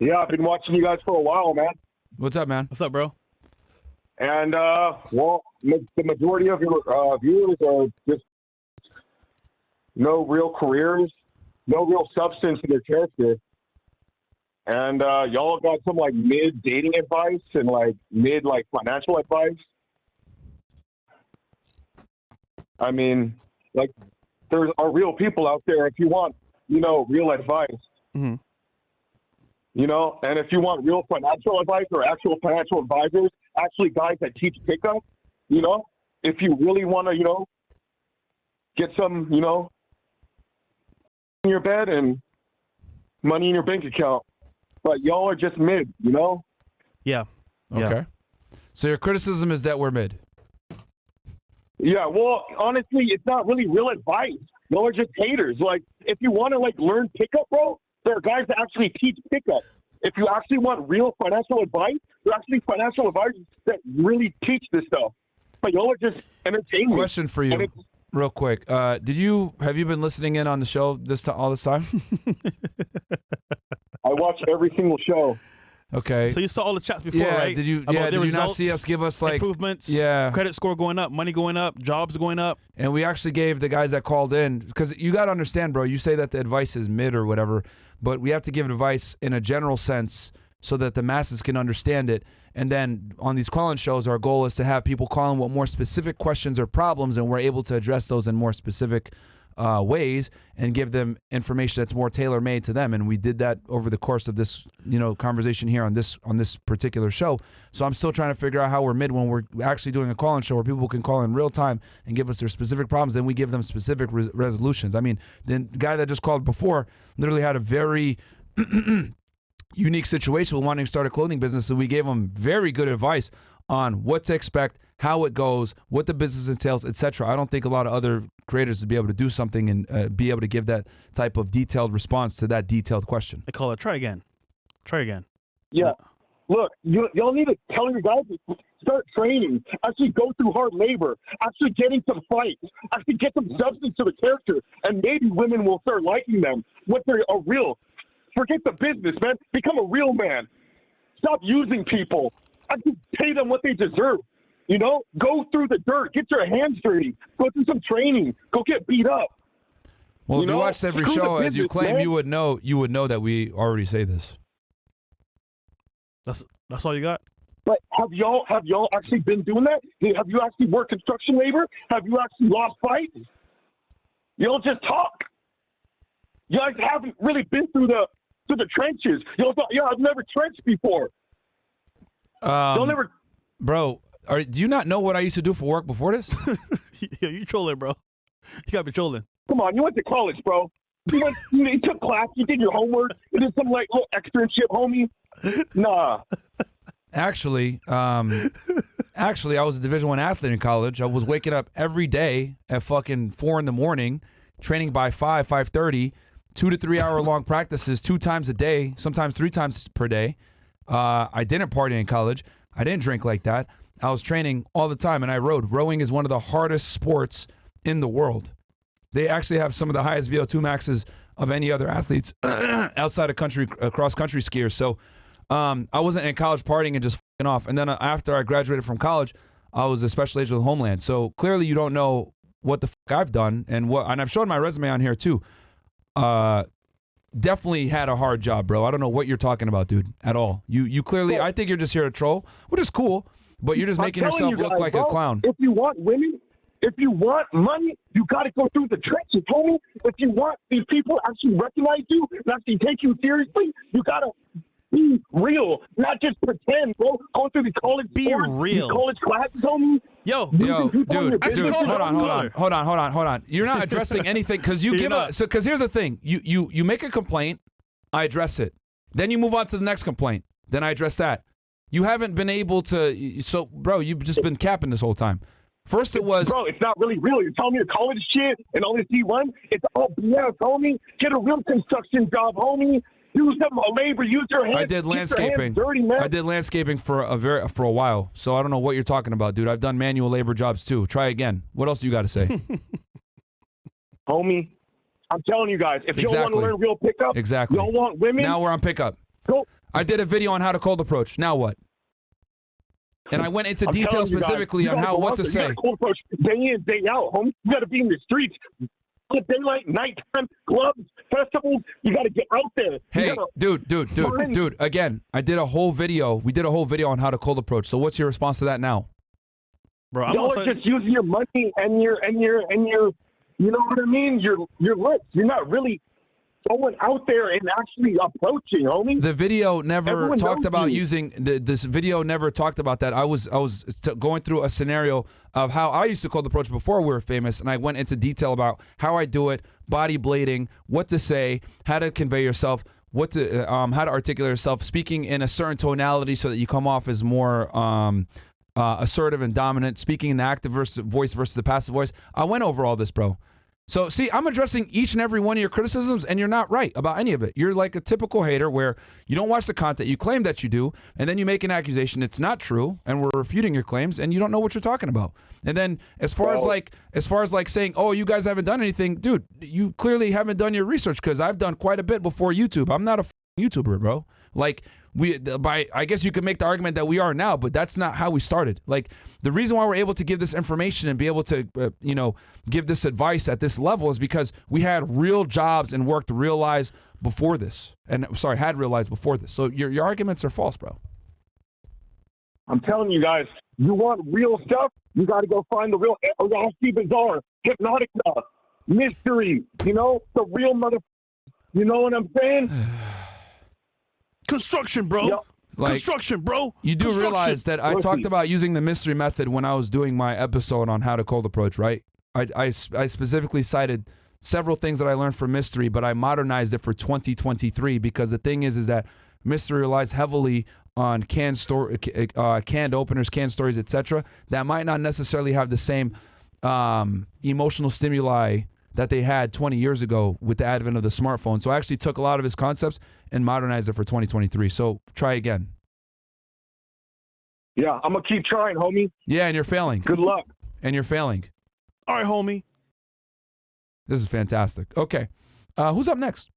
Yeah, I've been watching you guys for a while, man. What's up, man? What's up, bro? And, well, the majority of your viewers are just no real careers, no real substance in their character. And y'all got some, like, mid-dating advice and, like, mid, financial advice. I mean, like, there are real people out there if you want, real advice. Mm-hmm. And if you want real financial advice or actual financial advisors, actually guys that teach pickup, if you really want to, get some, in your bed and money in your bank account. But y'all are just mid, Yeah. Okay. So your criticism is that we're mid. Yeah, well, honestly, it's not really real advice. Y'all are just haters. Like, if you want to, learn pickup, bro, there are guys that actually teach pickup. If you actually want real financial advice, there are actually financial advisors that really teach this stuff. But y'all are just entertaining. Question for you, real quick. Have you been listening in on the show all this time? I watch every single show. Okay. So you saw all the chats before, right? Did you not see us give us improvements? Yeah. Credit score going up, money going up, jobs going up. And we actually gave the guys that called in, because you got to understand, bro, you say that the advice is mid or whatever, but we have to give advice in a general sense so that the masses can understand it. And then on these call-in shows, our goal is to have people call in with more specific questions or problems, and we're able to address those in more specific ways and give them information that's more tailor-made to them. And we did that over the course of this, conversation here on this particular show. So I'm still trying to figure out how we're mid when we're actually doing a call-in show where people can call in real time and give us their specific problems. Then we give them specific resolutions. I mean, the guy that just called before literally had a very unique situation with wanting to start a clothing business. So we gave him very good advice on what to expect, how it goes, what the business entails, etc. I don't think a lot of other creators would be able to do something and be able to give that type of detailed response to that detailed question. They call it try again. Try again. Yeah. Look, y'all need to tell your guys to start training, actually go through hard labor, actually get in some fights, actually get some substance to the character, and maybe women will start liking them. What they're a real. Forget the business, man. Become a real man. Stop using people. Actually pay them what they deserve. Go through the dirt. Get your hands dirty. Go through some training. Go get beat up. Well, if you watched every show, as you claim, man. you would know that we already say this. That's all you got? But have y'all actually been doing that? Have you actually worked construction labor? Have you actually lost fights? Y'all just talk. You guys haven't really been through the trenches. Y'all thought, I've never trenched before. Y'all never. Bro, do you not know what I used to do for work before this? Yeah, you trolling, bro. You gotta be trolling. Come on, you went to college, bro. You took class, you did your homework, you did some little externship, homie. Nah. Actually, I was a Division I athlete in college. I was waking up every day at fucking 4 a.m, training by 5:30, 2 to 3 hour long practices 2 times a day, sometimes 3 times per day. I didn't party in college. I didn't drink like that. I was training all the time, and I rowed. Rowing is one of the hardest sports in the world. They actually have some of the highest VO2 maxes of any other athletes outside of cross-country skiers. So I wasn't in college partying and just f***ing off. And then after I graduated from college, I was a special agent with Homeland. So clearly you don't know what the f*** I've done, and I've shown my resume on here too. Definitely had a hard job, bro. I don't know what you're talking about, dude, at all. You clearly, I think you're just here to troll, which is cool, but you're just making yourself look like a clown. If you want women, if you want money, you got to go through the trenches, homie. If you want these people to actually recognize you and actually take you seriously, you got to be real, not just pretend, bro. Go through the college sports, real. College classes, homie. Yo, dude, hold on. You're not addressing anything because you give a. So, because here's the thing: you make a complaint, I address it, then you move on to the next complaint, then I address that. You haven't been able to. So, bro, you've just been capping this whole time. First, it was. Bro, it's not really real. You're telling me your college shit and all this D1. It's all BS, homie. Get a real construction job, homie. Do some labor. Use your hands. I did landscaping. Dirty, man. I did landscaping for a while. So I don't know what you're talking about, dude. I've done manual labor jobs too. Try again. What else do you got to say? Homie, I'm telling you guys, if you don't want to learn real pickup, you don't want women. Now we're on pickup. Go I did a video on how to cold approach. Now what? And I went into I'm detail telling you guys, specifically you on gotta how go what out to there. say. You got to cold approach day in, day out, homie. You got to be in the streets. Daylight, nighttime, clubs, festivals. You got to get out there. Hey, dude. Again, I did a whole video. We did a whole video on how to cold approach. So what's your response to that now? Bro, I'm Y'all also, are just using your money and your, you know what I mean? Your lips. You're not really going out there and actually approaching, homie. The video never Everyone talked knows about you. using this video. Never talked about that. I was going through a scenario of how I used to cold approach before we were famous, and I went into detail about how I do it, body blading, what to say, how to convey yourself, how to articulate yourself, speaking in a certain tonality so that you come off as more assertive and dominant, speaking in the active voice versus the passive voice. I went over all this, bro. So, see, I'm addressing each and every one of your criticisms, and you're not right about any of it. You're like a typical hater where you don't watch the content, you claim that you do, and then you make an accusation it's not true, and we're refuting your claims, and you don't know what you're talking about. And then as far as like saying, oh, you guys haven't done anything, dude, you clearly haven't done your research because I've done quite a bit before YouTube. I'm not a YouTuber, bro. Like, I guess you could make the argument that we are now, but that's not how we started. Like, the reason why we're able to give this information and be able to, give this advice at this level is because we had real jobs and worked real lives before this. Had real lives before this. So your arguments are false, bro. I'm telling you guys, you want real stuff, you got to go find the real Rashi Bazaar, Hypnotica, Mystery, the real mother. You know what I'm saying? construction, bro. Yep. Construction, bro. You do realize that I talked about using the mystery method when I was doing my episode on how to cold approach, right? I specifically cited several things that I learned from mystery, but I modernized it for 2023 because the thing is that mystery relies heavily on canned openers, canned stories, etc. that might not necessarily have the same emotional stimuli that they had 20 years ago with the advent of the smartphone. So I actually took a lot of his concepts and modernized it for 2023. So try again. Yeah, I'm going to keep trying, homie. Yeah, and you're failing. Good luck. And you're failing. All right, homie. This is fantastic. Okay. Who's up next?